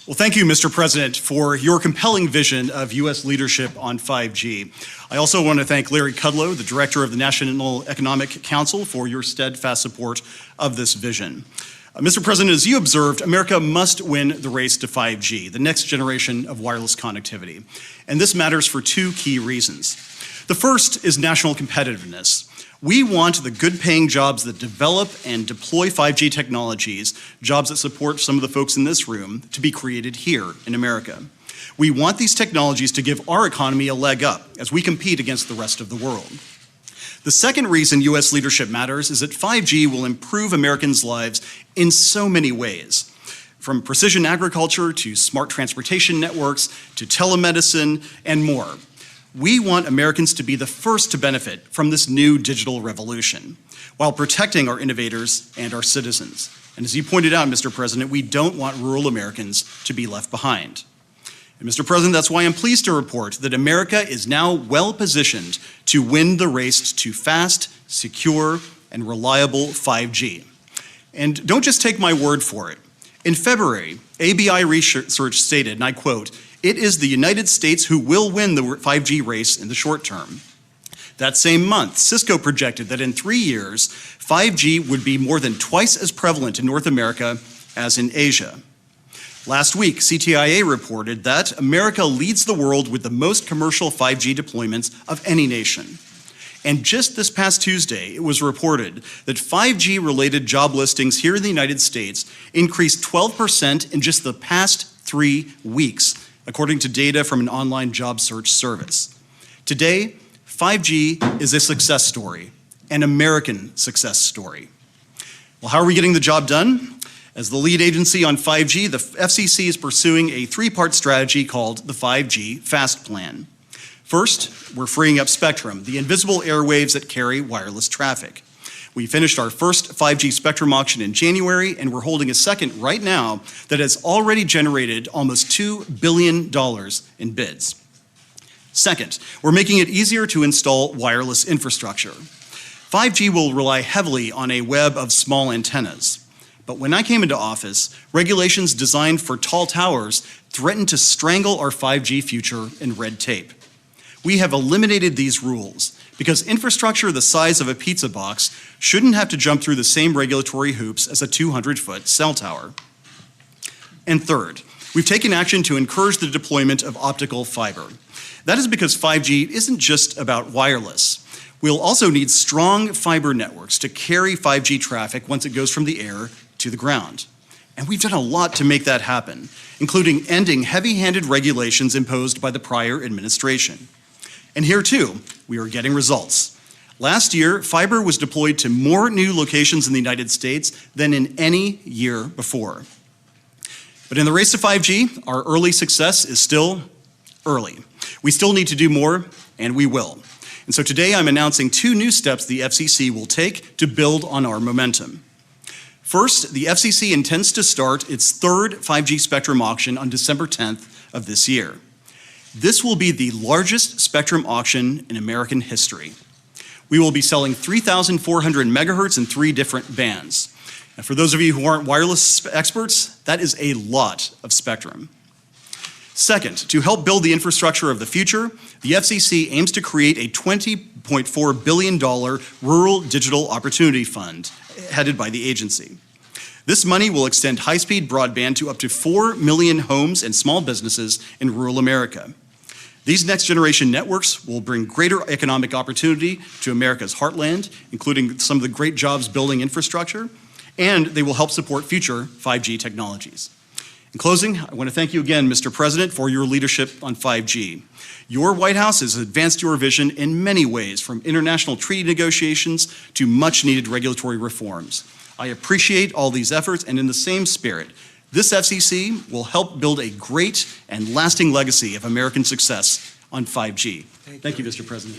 Well, thank you, Mr. President, for your compelling vision of U.S. leadership on 5G. I also want to thank Larry Kudlow, the Director of the National Economic Council, for your steadfast support of this vision. Mr. President, as you observed, America must win the race to 5G, the next generation of wireless connectivity. And this matters for two key reasons. The first is national competitiveness. We want the good-paying jobs that develop and deploy 5G technologies, jobs that support some of the folks in this room, to be created here in America. We want these technologies to give our economy a leg up as we compete against the rest of the world. The second reason U.S. leadership matters is that 5G will improve Americans' lives in so many ways. From precision agriculture to smart transportation networks to telemedicine and more. We want Americans to be the first to benefit from this new digital revolution while protecting our innovators and our citizens. And as you pointed out, Mr. President, we don't want rural Americans to be left behind. And Mr. President, that's why I'm pleased to report that America is now well positioned to win the race to fast, secure, and reliable 5G. And don't just take my word for it. In February, ABI research stated, and I quote, "It is the United States who will win the 5G race in the short term." That same month, Cisco projected that in 3 years, 5G would be more than twice as prevalent in North America as in Asia. Last week, CTIA reported that America leads the world with the most commercial 5G deployments of any nation. And just this past Tuesday, it was reported that 5G-related job listings here in the United States increased 12% in just the past 3 weeks, according to data from an online job search service. Today, 5G is a success story, an American success story. Well, how are we getting the job done? As the lead agency on 5G, the FCC is pursuing a three-part strategy called the 5G Fast Plan. First, we're freeing up spectrum, the invisible airwaves that carry wireless traffic. We finished our first 5G spectrum auction in January, and we're holding a second right now that has already generated almost $2 billion in bids. Second, we're making it easier to install wireless infrastructure. 5G will rely heavily on a web of small antennas. But when I came into office, regulations designed for tall towers threatened to strangle our 5G future in red tape. We have eliminated these rules because infrastructure the size of a pizza box shouldn't have to jump through the same regulatory hoops as a 200-foot cell tower. And third, we've taken action to encourage the deployment of optical fiber. That is because 5G isn't just about wireless. We'll also need strong fiber networks to carry 5G traffic once it goes from the air to the ground. And we've done a lot to make that happen, including ending heavy-handed regulations imposed by the prior administration. And here too, we are getting results. Last year, fiber was deployed to more new locations in the United States than in any year before. But in the race to 5G, our early success is still early. We still need to do more, and we will. And so today I'm announcing 2 new steps the FCC will take to build on our momentum. First, the FCC intends to start its third 5G spectrum auction on December 10th of this year. This will be the largest spectrum auction in American history. We will be selling 3,400 megahertz in 3 different bands. And for those of you who aren't wireless experts, that is a lot of spectrum. Second, to help build the infrastructure of the future, the FCC aims to create a $20.4 billion Rural Digital Opportunity Fund headed by the agency. This money will extend high-speed broadband to up to 4 million homes and small businesses in rural America. These next-generation networks will bring greater economic opportunity to America's heartland, including some of the great jobs building infrastructure, and they will help support future 5G technologies. In closing, I want to thank you again, Mr. President, for your leadership on 5G. Your White House has advanced your vision in many ways, from international treaty negotiations to much-needed regulatory reforms. I appreciate all these efforts, and in the same spirit, this FCC will help build a great and lasting legacy of American success on 5G. Thank you, Mr. President.